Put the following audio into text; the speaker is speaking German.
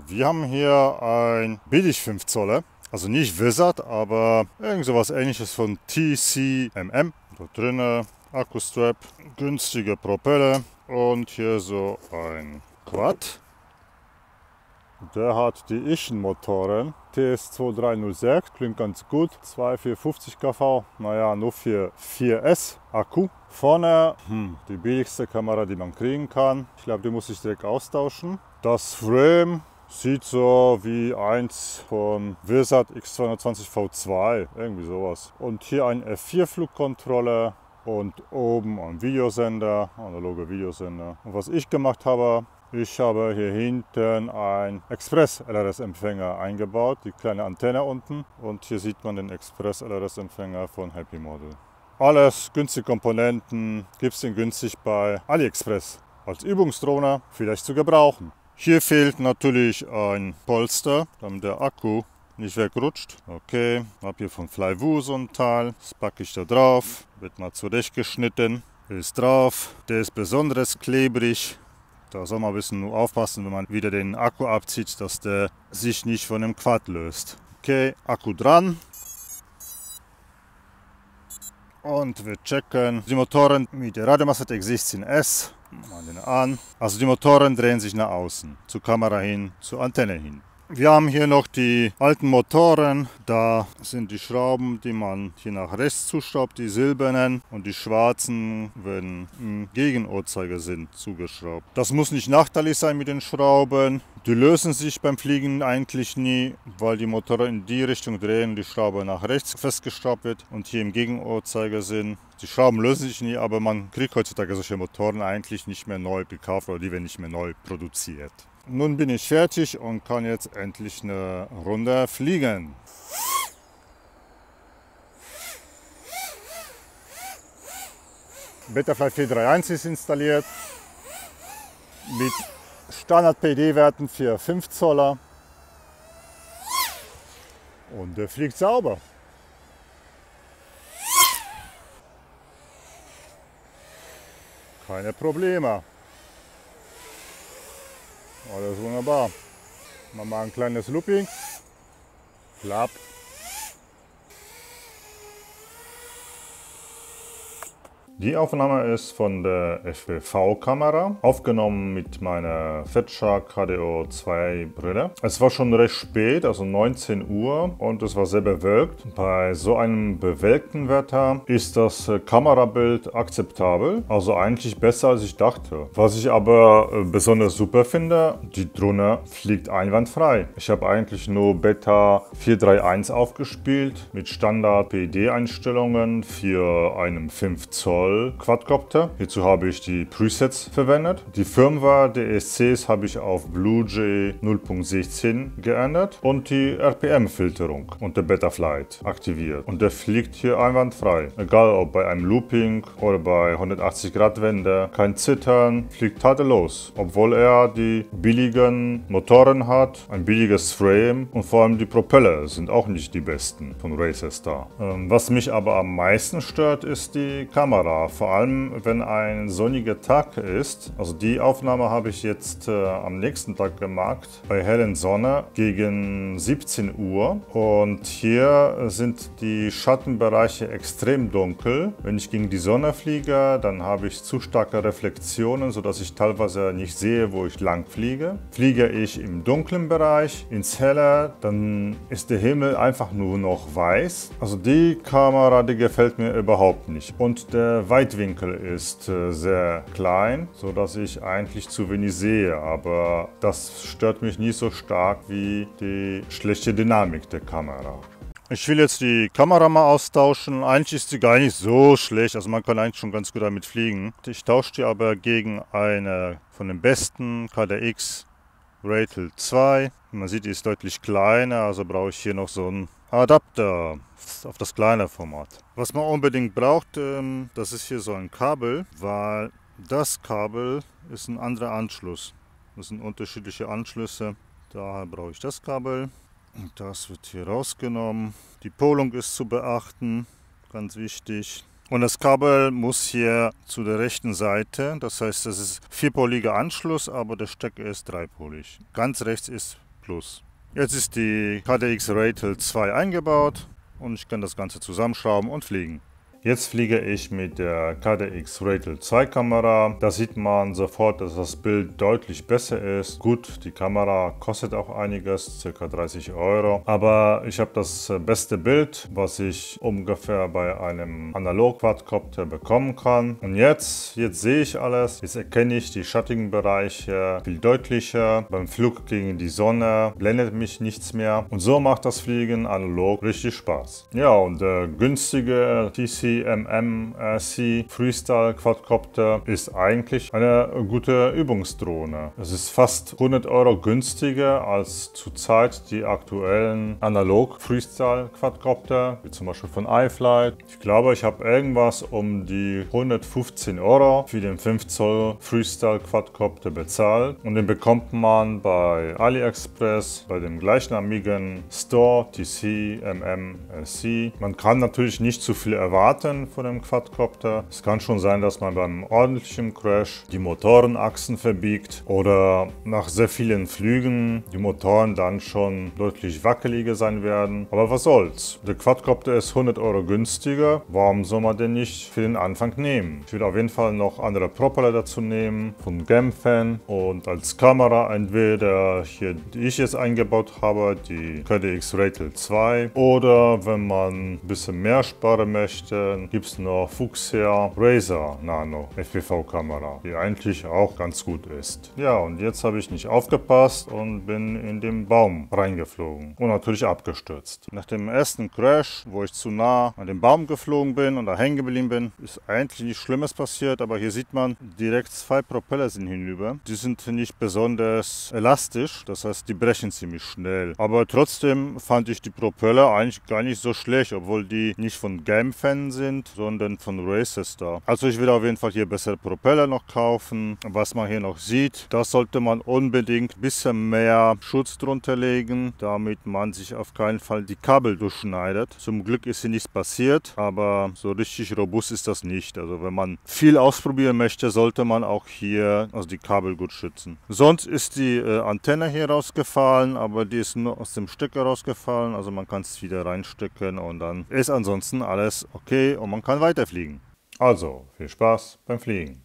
Wir haben hier ein billig 5 Zoller, also nicht Wizard, aber irgend sowas ähnliches von TCMM. Da drinnen Akkustrap, günstige Propeller und hier so ein Quad. Der hat die Ichen-Motoren, TS2306, klingt ganz gut, 2450 kV, naja, nur für 4S Akku. Vorne die billigste Kamera, die man kriegen kann. Ich glaube, die muss ich direkt austauschen. Das Frame sieht so wie eins von Wizard X220 V2, irgendwie sowas. Und hier ein F4-Flugcontroller und oben ein Videosender, analoger Videosender. Und was ich gemacht habe, ich habe hier hinten einen Express-LRS-Empfänger eingebaut, die kleine Antenne unten. Und hier sieht man den Express-LRS-Empfänger von Happy Model. Alles günstige Komponenten gibt es günstig bei AliExpress. Als Übungsdrohne vielleicht zu gebrauchen. Hier fehlt natürlich ein Polster, damit der Akku nicht wegrutscht. Okay, habe hier von Flywoo so ein Teil. Das packe ich da drauf. Wird mal zurechtgeschnitten. Ist drauf. Der ist besonders klebrig. Da soll man ein bisschen nur aufpassen, wenn man wieder den Akku abzieht, dass der sich nicht von dem Quad löst. Okay, Akku dran. Und wir checken die Motoren mit der Radiomaster X16S. Machen den an. Also die Motoren drehen sich nach außen, zur Kamera hin, zur Antenne hin. Wir haben hier noch die alten Motoren. Da sind die Schrauben, die man hier nach rechts zuschraubt, die silbernen. Und die schwarzen werden im Gegenuhrzeigersinn zugeschraubt. Das muss nicht nachteilig sein mit den Schrauben. Die lösen sich beim Fliegen eigentlich nie, weil die Motoren in die Richtung drehen, die Schraube nach rechts festgeschraubt wird. Und hier im Gegenuhrzeigersinn. Die Schrauben lösen sich nie, aber man kriegt heutzutage solche Motoren eigentlich nicht mehr neu gekauft oder die werden nicht mehr neu produziert. Nun bin ich fertig und kann jetzt endlich eine Runde fliegen. Betaflight 431 ist installiert mit Standard PD-Werten für 5 Zoller und der fliegt sauber. Keine Probleme. Alles wunderbar. Machen wir ein kleines Looping. Klapp. Die Aufnahme ist von der FPV-Kamera, aufgenommen mit meiner Fatshark HDO 2 Brille. Es war schon recht spät, also 19 Uhr und es war sehr bewölkt. Bei so einem bewölkten Wetter ist das Kamerabild akzeptabel, also eigentlich besser als ich dachte. Was ich aber besonders super finde, die Drohne fliegt einwandfrei. Ich habe eigentlich nur Beta 431 aufgespielt mit Standard PD-Einstellungen für einen 5 Zoll Quadcopter. Hierzu habe ich die Presets verwendet. Die Firmware der ESCs habe ich auf BlueJ 0.16 geändert und die RPM-Filterung und der Betaflight aktiviert. Und der fliegt hier einwandfrei. Egal ob bei einem Looping oder bei 180 Grad Wende. Kein Zittern, fliegt tadellos. Obwohl er die billigen Motoren hat, ein billiges Frame und vor allem die Propeller sind auch nicht die besten von Racerstar. Was mich aber am meisten stört, ist die Kamera. Vor allem, wenn ein sonniger Tag ist. Also die Aufnahme habe ich jetzt am nächsten Tag gemacht, bei hellen Sonne gegen 17 Uhr. Und hier sind die Schattenbereiche extrem dunkel. Wenn ich gegen die Sonne fliege, dann habe ich zu starke Reflexionen, sodass ich teilweise nicht sehe, wo ich lang fliege. Fliege ich im dunklen Bereich ins Helle, dann ist der Himmel einfach nur noch weiß. Also die Kamera, die gefällt mir überhaupt nicht. Und der Weitwinkel ist sehr klein, sodass ich eigentlich zu wenig sehe, aber das stört mich nicht so stark wie die schlechte Dynamik der Kamera. Ich will jetzt die Kamera mal austauschen. Eigentlich ist sie gar nicht so schlecht, also man kann eigentlich schon ganz gut damit fliegen. Ich tausche die aber gegen eine von den besten KDX Ratel 2. Man sieht, die ist deutlich kleiner, also brauche ich hier noch so einen Adapter auf das kleine Format. Was man unbedingt braucht, das ist hier so ein Kabel, weil das Kabel ist ein anderer Anschluss. Das sind unterschiedliche Anschlüsse, daher brauche ich das Kabel. Und das wird hier rausgenommen. Die Polung ist zu beachten, ganz wichtig. Und das Kabel muss hier zu der rechten Seite, das heißt, das ist vierpoliger Anschluss, aber der Stecker ist dreipolig. Ganz rechts ist Plus. Jetzt ist die KDX Ratel 2 eingebaut und ich kann das Ganze zusammenschrauben und fliegen. Jetzt fliege ich mit der KDX Ratel 2 Kamera. Da sieht man sofort, dass das Bild deutlich besser ist. Gut, die Kamera kostet auch einiges, ca. 30 Euro. Aber ich habe das beste Bild, was ich ungefähr bei einem Analog-Quadcopter bekommen kann. Und jetzt sehe ich alles. Jetzt erkenne ich die schattigen Bereiche viel deutlicher. Beim Flug gegen die Sonne blendet mich nichts mehr. Und so macht das Fliegen analog richtig Spaß. Ja, und der günstige TC-MMC Freestyle Quadcopter ist eigentlich eine gute Übungsdrohne. Es ist fast 100 Euro günstiger als zurzeit die aktuellen analog Freestyle Quadcopter, wie zum Beispiel von iFlight. Ich glaube, ich habe irgendwas um die 115 Euro für den 5 Zoll Freestyle Quadcopter bezahlt und den bekommt man bei AliExpress, bei dem gleichnamigen Store TC-MMC. Man kann natürlich nicht zu viel erwarten von dem Quadcopter. Es kann schon sein, dass man beim ordentlichen Crash die Motorenachsen verbiegt oder nach sehr vielen Flügen die Motoren dann schon deutlich wackeliger sein werden. Aber was soll's? Der Quadcopter ist 100 Euro günstiger. Warum soll man den nicht für den Anfang nehmen? Ich würde auf jeden Fall noch andere Propeller dazu nehmen von Gemfen und als Kamera entweder hier, die ich jetzt eingebaut habe, die KDX Ratel 2, oder wenn man ein bisschen mehr sparen möchte, gibt es noch Fuchsia Razor Nano FPV-Kamera, die eigentlich auch ganz gut ist. Ja, und jetzt habe ich nicht aufgepasst und bin in den Baum reingeflogen und natürlich abgestürzt. Nach dem ersten Crash, wo ich zu nah an den Baum geflogen bin und da hängen geblieben bin, ist eigentlich nichts Schlimmes passiert, aber hier sieht man, direkt 2 Propeller sind hinüber. Die sind nicht besonders elastisch, das heißt, die brechen ziemlich schnell. Aber trotzdem fand ich die Propeller eigentlich gar nicht so schlecht, obwohl die nicht von Gemfen sind, sondern von Racestar. Also ich will auf jeden Fall hier bessere Propeller noch kaufen. Was man hier noch sieht, da sollte man unbedingt ein bisschen mehr Schutz drunter legen, damit man sich auf keinen Fall die Kabel durchschneidet. Zum Glück ist hier nichts passiert, aber so richtig robust ist das nicht. Also wenn man viel ausprobieren möchte, sollte man auch hier die Kabel gut schützen. Sonst ist die Antenne hier rausgefallen, aber die ist nur aus dem Stecker rausgefallen. Also man kann es wieder reinstecken und dann ist ansonsten alles okay und man kann weiterfliegen. Also, viel Spaß beim Fliegen.